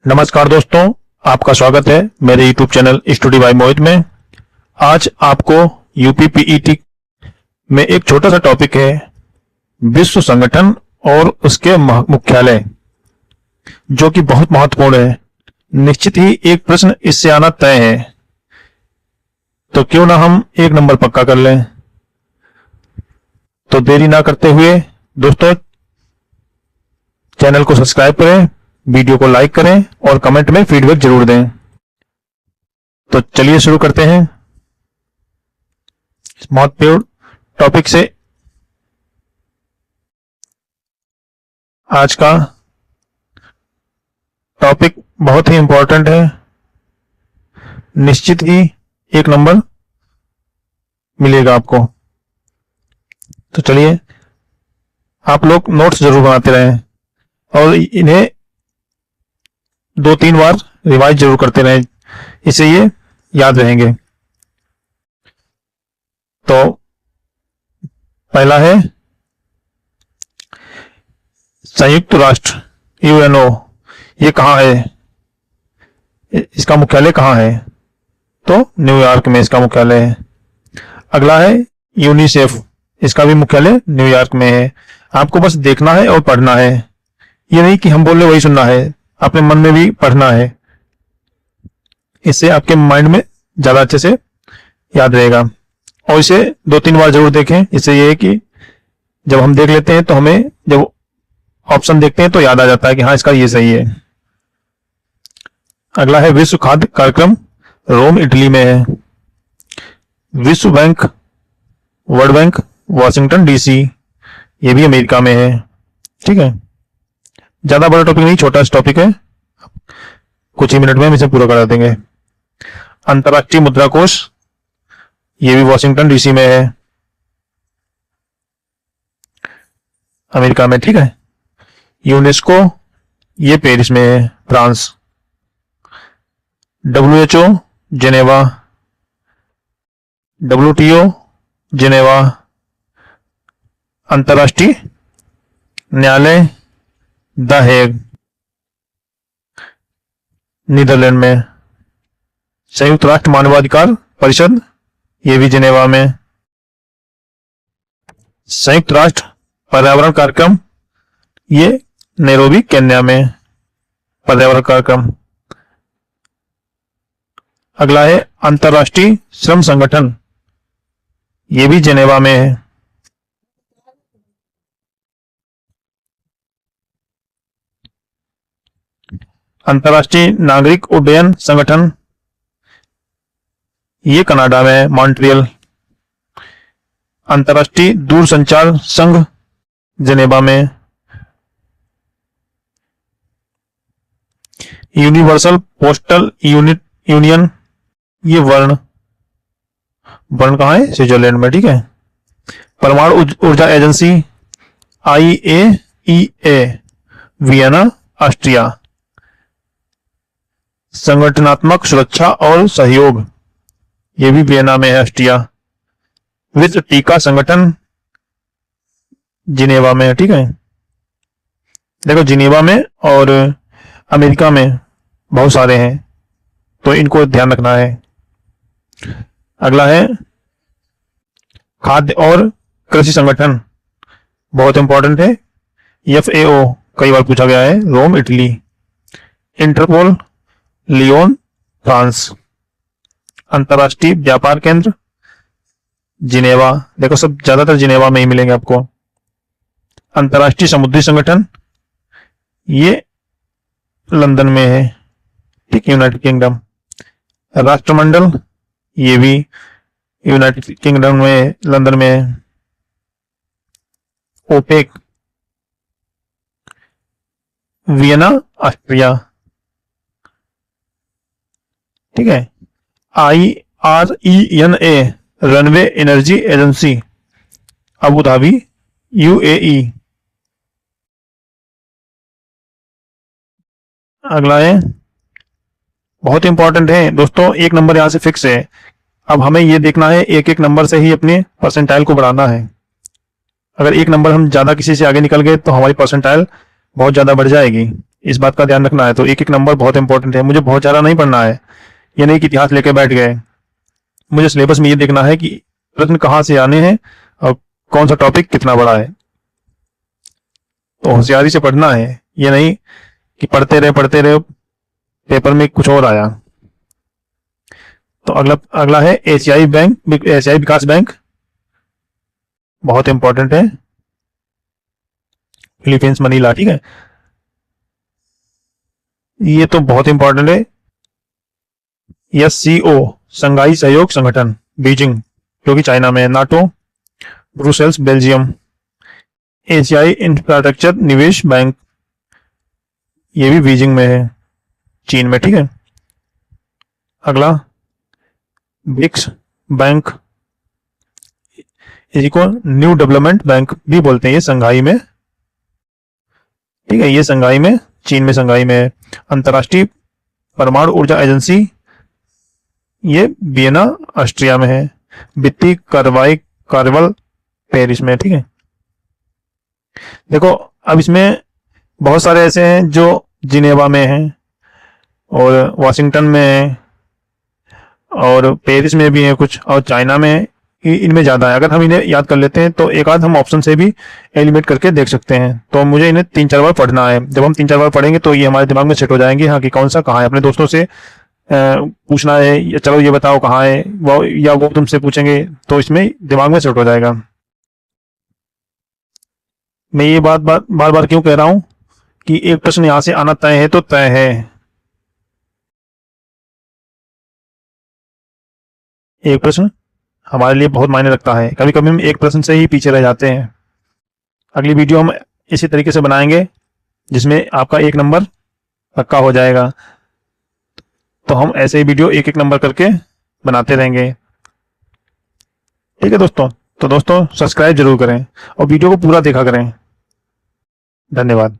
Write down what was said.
नमस्कार दोस्तों, आपका स्वागत है मेरे YouTube चैनल स्टडी बाय मोहित में। आज आपको यूपी पीईटी में एक छोटा सा टॉपिक है, विश्व संगठन और उसके मुख्यालय, जो कि बहुत महत्वपूर्ण है। निश्चित ही एक प्रश्न इससे आना तय है, तो क्यों ना हम एक नंबर पक्का कर लें। तो देरी ना करते हुए दोस्तों, चैनल को सब्सक्राइब करें, वीडियो को लाइक करें और कमेंट में फीडबैक जरूर दें। तो चलिए शुरू करते हैं इस महत्वपूर्ण टॉपिक से। आज का टॉपिक बहुत ही इंपॉर्टेंट है, निश्चित ही एक नंबर मिलेगा आपको। तो चलिए, आप लोग नोट्स जरूर बनाते रहें और इन्हें 2-3 बार रिवाइज जरूर करते रहें, इससे ये याद रहेंगे। तो पहला है संयुक्त राष्ट्र यूएनओ। ये कहाँ है, इसका मुख्यालय कहाँ है? तो न्यूयॉर्क में इसका मुख्यालय है। अगला है यूनिसेफ, इसका भी मुख्यालय न्यूयॉर्क में है। आपको बस देखना है और पढ़ना है, ये नहीं कि हम बोल रहे वही सुनना है, अपने मन में भी पढ़ना है। इससे आपके माइंड में ज्यादा अच्छे से याद रहेगा। और इसे 2-3 बार जरूर देखें। इससे ये है कि जब हम देख लेते हैं तो हमें जब ऑप्शन देखते हैं तो याद आ जाता है कि हाँ, इसका ये सही है। अगला है विश्व खाद्य कार्यक्रम, रोम इटली में है। विश्व bank, world bank Washington DC, ये भी अमेरिका में है। ठीक है, ज्यादा बड़ा टॉपिक नहीं, छोटा सा टॉपिक है, कुछ ही मिनट में हम इसे पूरा करा देंगे। अंतर्राष्ट्रीय मुद्रा कोष, ये भी वॉशिंगटन डीसी में है, अमेरिका में। ठीक है, यूनेस्को, ये पेरिस में है, France. WHO Geneva, WTO Geneva. अंतर्राष्ट्रीय न्यायालय द हेग, नीदरलैंड में। संयुक्त राष्ट्र मानवाधिकार परिषद, ये भी जिनेवा में। संयुक्त राष्ट्र पर्यावरण कार्यक्रम, ये नैरोबी केन्या में पर्यावरण कार्यक्रम। अगला है अंतर्राष्ट्रीय श्रम संगठन, ये भी जिनेवा में है। अंतर्राष्ट्रीय नागरिक उड्डयन संगठन, ये कनाडा में, मॉन्ट्रियल। अंतर्राष्ट्रीय दूरसंचार संघ, जिनेवा में। यूनिवर्सल पोस्टल यूनियन, ये वर्ण कहाँ है? स्विट्जरलैंड में। ठीक है। परमाणु ऊर्जा एजेंसी, IAEA, वियना, ऑस्ट्रिया। संगठनात्मक सुरक्षा और सहयोग, ये भी वियना में है, ऑस्ट्रिया। विश्व टीका संगठन, जिनेवा में है। ठीक है, देखो जिनेवा में और अमेरिका में बहुत सारे हैं, तो इनको ध्यान रखना है। अगला है खाद्य और कृषि संगठन, बहुत इंपॉर्टेंट है, FAO, कई बार पूछा गया है, Rome Italy. Interpol, Lyon, France. अंतर्राष्ट्रीय व्यापार केंद्र, जिनेवा। देखो सब ज्यादातर जिनेवा में ही मिलेंगे आपको। अंतर्राष्ट्रीय समुद्री संगठन, ये लंदन में है। ठीक, यूनाइटेड किंगडम। राष्ट्रमंडल, ये भी यूनाइटेड किंगडम में, लंदन में है। OPEC, Vienna, Austria. ठीक है। IRENA, renewable energy agency, Abu Dhabi, UAE। अगला है, बहुत इंपॉर्टेंट है दोस्तों, एक नंबर यहां से फिक्स है। अब हमें यह देखना है, एक एक नंबर से ही अपने परसेंटाइल को बढ़ाना है। अगर एक नंबर हम ज्यादा किसी से आगे निकल गए तो हमारी परसेंटाइल बहुत ज्यादा बढ़ जाएगी। इस बात का ध्यान रखना है। तो एक एक नंबर बहुत इंपॉर्टेंट है। मुझे बहुत ज़्यादा नहीं पढ़ना है, ये नहीं कि इतिहास लेके बैठ गए। मुझे सिलेबस में ये देखना है कि प्रश्न कहाँ से आने हैं और कौन सा टॉपिक कितना बड़ा है। तो होशियारी से पढ़ना है, ये नहीं कि पढ़ते रहे पेपर में कुछ और आया। तो अगला है एशियाई बैंक, एशियाई विकास बैंक, बहुत इंपॉर्टेंट है। फिलीपींस मनीला, ठीक है, ये तो बहुत इंपॉर्टेंट है। SCO, संघाई सहयोग संगठन, बीजिंग जो कि चाइना में है। NATO, Brussels Belgium. एशियाई इंफ्रास्ट्रक्चर निवेश बैंक, ये भी बीजिंग में है, चीन में, ठीक है। अगला ब्रिक्स बैंक, इसी को न्यू डेवलपमेंट बैंक भी बोलते हैं, ये संघाई में, ठीक है, ये संघाई में, चीन में संघाई में है। अंतर्राष्ट्रीय परमाणु ऊर्जा एजेंसी, ये वियना ऑस्ट्रिया में है। वित्तीय कार्रवाई कार्निवल पेरिस में, ठीक है। देखो अब इसमें बहुत सारे ऐसे हैं जो जिनेवा में हैं और वाशिंगटन में है और पेरिस में भी है कुछ, और चाइना में है। इनमें ज़्यादा है। अगर हम इन्हें याद कर लेते हैं तो एक आध हम ऑप्शन से भी एलिमिनेट करके देख सकते हैं। तो मुझे इन्हें 3-4 बार पढ़ना है। जब हम 3-4 बार पढ़ेंगे तो ये हमारे दिमाग में सेट हो जाएंगे, हाँ कि कौन सा कहाँ है। अपने दोस्तों से पूछना है, या चलो ये बताओ कहाँ है, वो या वो तुमसे पूछेंगे, तो इसमें दिमाग में सेट हो जाएगा। मैं ये बार बार क्यों कह रहा हूँ कि एक प्रश्न यहाँ से आना तय है तो तय है। एक प्रश्न हमारे लिए बहुत मायने रखता है। कभी कभी हम एक प्रश्न से ही पीछे रह जाते हैं। अगली वीडियो हम इसी तरीके से बनाएंगे जिसमें आपका 1 नंबर पक्का हो जाएगा। तो हम ऐसे ही वीडियो एक एक नंबर करके बनाते रहेंगे, ठीक है दोस्तों। तो दोस्तों सब्सक्राइब जरूर करें और वीडियो को पूरा देखा करें। धन्यवाद।